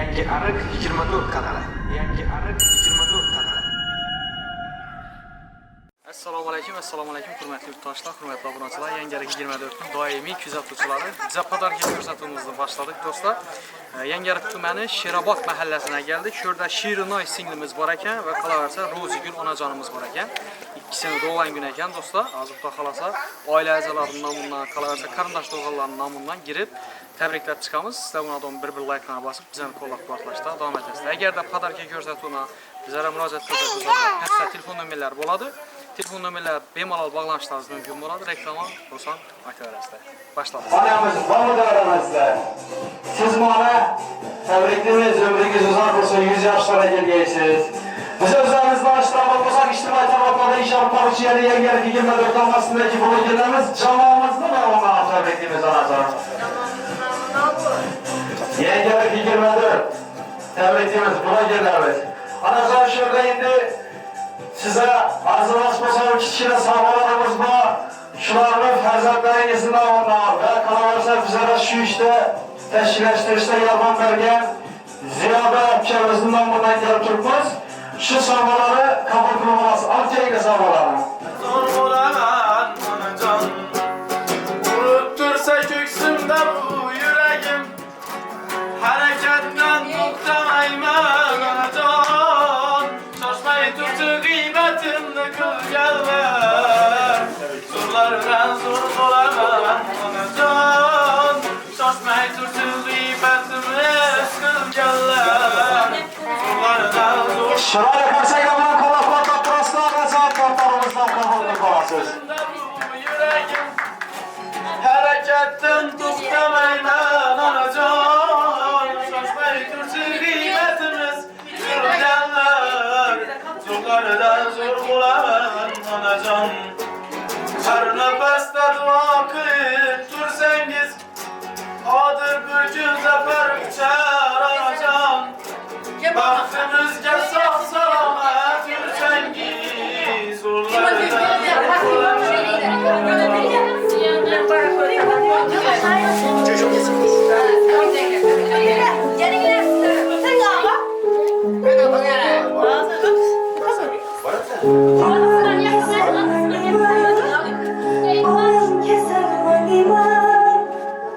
Yangi ariq 24 kanali. Yangi ariq 24 kanali. Assalomu alaykum, hurmatli yurtdoshlar, hurmatli obunachilar. Yangi ariq 24 kun doimiy kuzatuvchilari biza podarka ko'rsatuvimizni boshladik do'stlar. Yangi ariq tumani Sherobod mahallasiga keldik. Shu yerda Shirinoy singlimiz bor ekan va qolaversa Ro'zigul onajonimiz bor ekan. İkisini doğulan gün ekan do'stlar. Hozir xudo xolasa oila a'zolarining nomidan, qolaversa qarindosh urug'larning nomidan girib tabriklab chiqamiz. Sizlar ulardan bir like bosib bizani qo'llab-quvvatlashda davom etasizlar. Agarda podarka ko'rsatuvini bizlarga murojaat qilsangiz, pastda telefon nomerlari bo'ladi. Telefon nomerlari bemalol bog'lanishingiz mumkin bo'ladi. Reklama bo'lsin, aytaverasizlar. Boshlaymiz. Onamiz Bahodir siz mana tabriklaymiz, ömrünüz uzun olsun, 100 yaşlara gelgeysiz. Biz özlerimiz bağışlamak olsak içtimai taraflarda inşallah parçaya diye gelip 24 damasındaki blogerlerimiz camamızda da onlara tabriklaymiz anacığım. Yengelik 24 tabriklaymiz blogerlerimiz. Anacığım şurada indi size arzulaş basan kichkina savolarimiz bor. Shularni farzandlaringizning nomidan va qolaversa bizlar shu ishda tashkillashtirishda yordam bergan Ziyoda akamizni nomidan kelib turibmiz. Shu savollarni qabul qilib olasiz. Alkayga savollarni. Zo'r bo'laman onajon. Urib tursa ko'ksimda bu yuragim. Harakatdan to'xtamayman onajon. Shoshmay turchi g'iybatimni qilganlar. Zo'rlardan zo'r bo'laman onajon. Shoshmay turchi g'iybatimni qilganlar. Zo'rlardan zo'r Şuraya karşıya kalan kolaklarla proslar ve saat kartlarımızdan kabul qilib olasiz. Yuragim harakatdan to'xtamayman onajon. Shoshmay turchi g'iybatimiz qilganlar. Zo'rlardan zo'r bo'laman onajon. Har nafasda duo qilib tursangiz, qodir bir kun zafar quchar onajon. Baxtimizga sog' salomat yursangiz,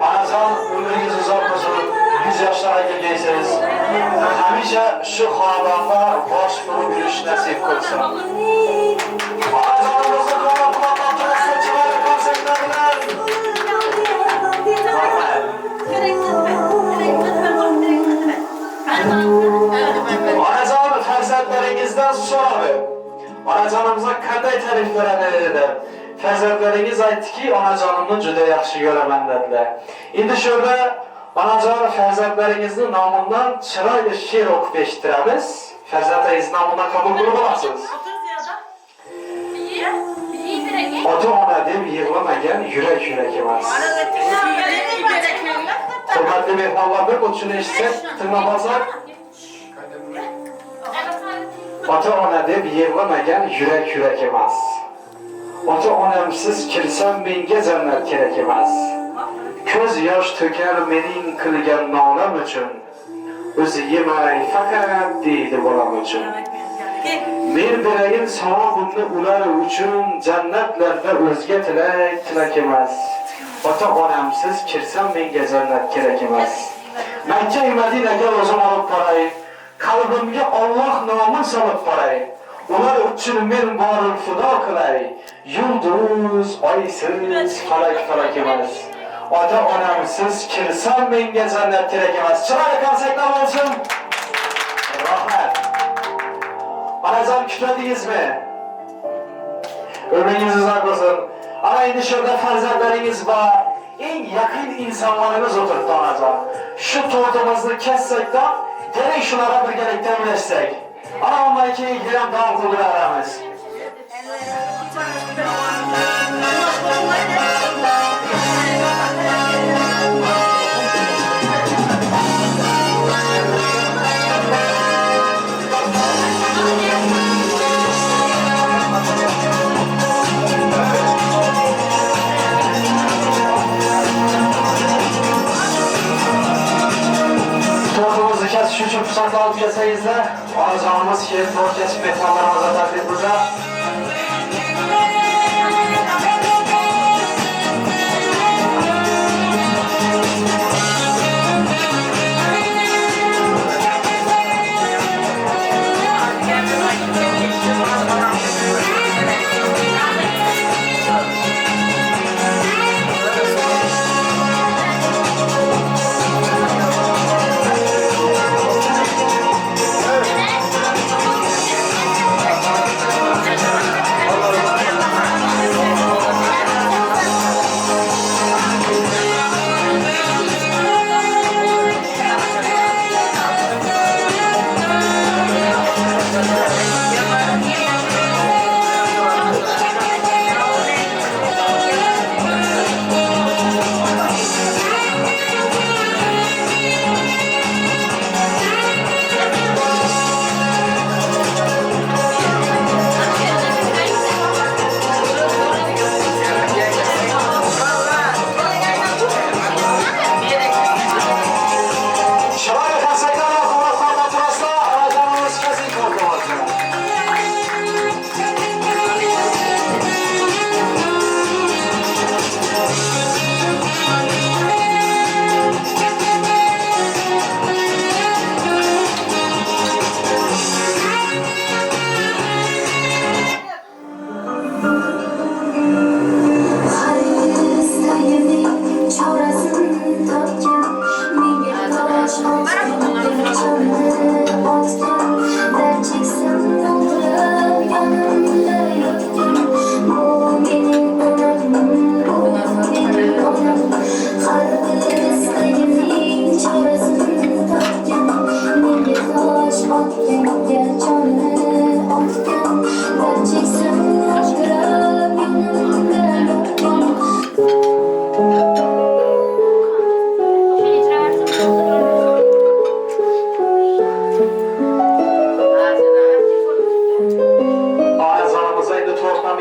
Anacığım ömrünüz uzun olsun, 100 yaşlara gelgeysiz. Hamisha şu xonadonda bosh bo'lib yurish nasib qilsin. Onajonimizni qo'llab-quvvatlab turibsiz, chiroyli konsertlar bilan. Onajon farzandlaringizdan so'radi. Onajonimizga qanday ta'rif beradi dedi. Farzandlaringiz aytdiki, onajonimni juda yaxshi ko'raman dedilar. Endi shu yerda onajon farzandlaringizning nomidan chiroyli she'r o'qib eshittiramiz. Farzandlaringiz nomidan qabul qilib olasiz. Ota-ona deb yig'lamagan yurak emas. Hurmatli mehmonlar, bir o'tishini eshitsak, tinglab olsak. Ota-ona deb yig'lamagan yurak emas. Ota-onamsiz kirsam menga jannat kerak emas. Ko'z yosh to'kar mening qilgan nolam uchun. O'zi yemay faqat deydi bolam uchun. Men beragin savobimni ular uchun, jannatlarda o'zga tilak emas. Ota-onamsiz kirsam menga jannat kerak emas. Makka Madinaga o'zim olib boray, qalbimga Alloh nomi solib boray. Ular uchun men borib fido qilay. Yulduz, oysiz, falak emas. Ota-onamsiz kirsam menga jannat kerak emas. Chiroyli konsertlar bo'lsin. Rahmat. Onajon kutadingizmi? Ömrünüz uzun bo'lsin. Ana endi shu yerda farzandlaringiz bor. Eng yaqin insonlarimiz o'tiribdi onajon. Shu to'rtimizni kessakdan, demak shularga birgalikda o'ynashsak. Ana undan keyin ham davom qildiramiz. To'rtimizni kesish fırsatı alıp geçseniz de alacağımız ki zor kesip mehmanlarımıza taklitimize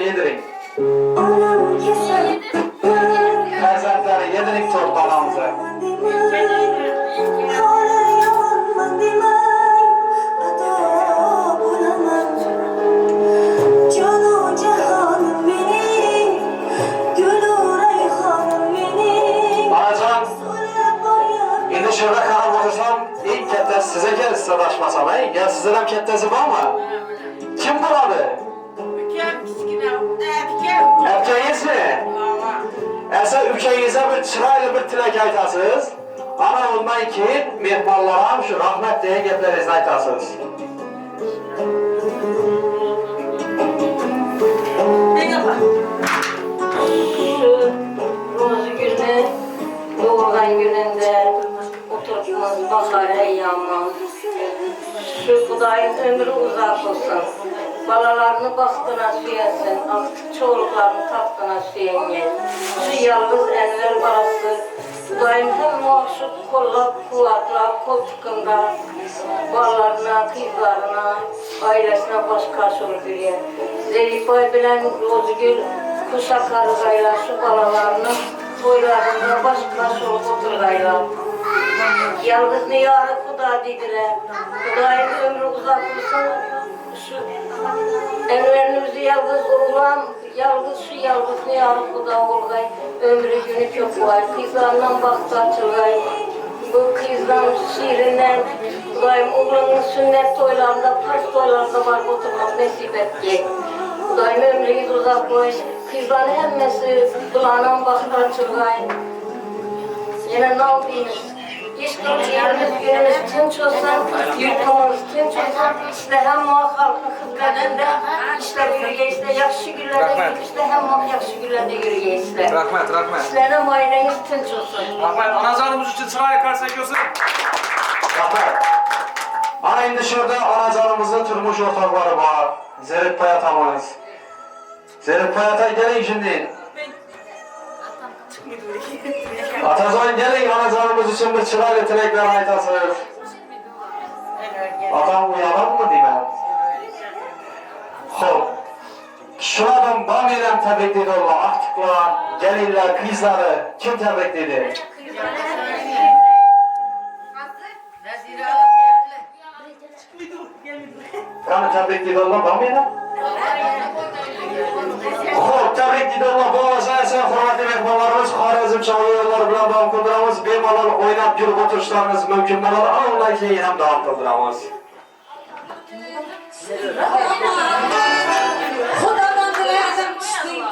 yedirin. Ferzentleri yedirin torbalarımıza. Anacan, indi şurada kalıp otursam ilk kettesi size gelir sadaşmasam. Gel sizden kettesi var mı? Kim buralı? Erkeğiniz mi? Esa ülkenize bir çırayla bir tilek aytasınız. Ana ondan ki mehmanlara şu rahmet diye geplerinizi aytasınız. Rozu günü, doğulan gününde oturduğumuz bakar eyyamı. Şu Kudayın ömrü uzak olsun. Balalarını bahtına süyesin, artık çoğuluklarını tahtına süyenye. Şu yalnız Enver balası, Kudayın hem mahşuk kollap kuvvetler koltukunda, ballarına, kızlarına, ailesine baş karşı oluyor. Zelifay bilen Rozgül, kuşak karıgayla şu balalarını, toylarında baş karşı olup oturgaylar. Yalnız niyarı Kuda dediler, Kudayın ömrü uzak olsun, şu Enver'imizi yalnız oğlan, yalnız şu yalnız niyarı Kuda olgay, ömrü günü çok var, kızlarından baktı açılgay. Bu kızdan şiirinden, Kudayım oğlanın sünnet toylarında, pars toylarında var oturmak nasip edecek. Kudayım ömrünüz uzak koş, kızların hemmesi kulağından baktı açılgay. Yine ne yapayım? İşgallerimiz günümüz tınç olsun, yurtumuz tınç olsun. İşte hem halkın hizmetinde, işte yürüyüşte yakşı günlerde, işte hem yakşı günlerde yürüyüşte. Rahmet, rahmet. İşlerine aileniz tınç olsun. Rahmet, anacanımız için sıraya karşıya olsun. Rahmet. Ana indi şurada anacanımızın turmuş ortakları var. Zerif Payat amanız. Zerif Payat'a gelin şimdi. Atacan gelin anacanımız için bir çırayla tilekler aytasınız. Adam uyanan mı diyeyim ben? Hop. Şuradan bamiyle tebrik dedi Allah. Aktıklar, gelinler, kızları. Kim tebrik dedi? Qani tabrik deydilar bormaydi? Xo'p, tabrik deydilar bo'lmasa, hurmatli mehmonlarimiz, Xorazm shoirlari bilan davom qildiramiz. Bemalol o'ynab yurib o'tirishlaringiz mumkin bo'ladi. Undan keyin ham davom qildiramiz. Xudodan tilaydim tushdim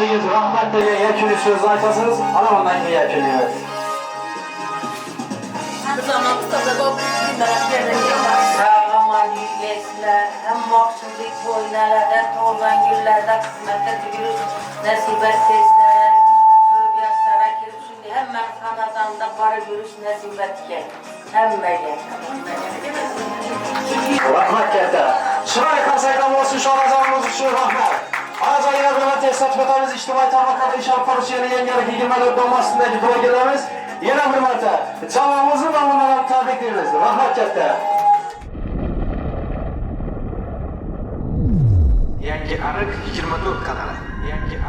Gelmişsiniz, rahmet diye yakını söz aytasınız, ana ondan ki yakını evet. Sağlaman yüzleşler, hem maksimlik boynalarda, toğlan güllerde kısmette duyuruz, nasibet sesler, sürgüyaslara kirip şimdi hemen kanadanda barı görüş nasibet gel. Hemen gel. Rahmet geldi. Şuraya kasayla olsun şu anacağımız için rahmet. Anacağıyla birlikte tesisat vekalimiz içtimai tabakada inşaat parçayla yengelik 24 olmasındaki bölgelerimiz yine hürmete. Camımızın namından tebrik ederiz. Rahmet geldi. Yangi ariq 24 kanali. Yangi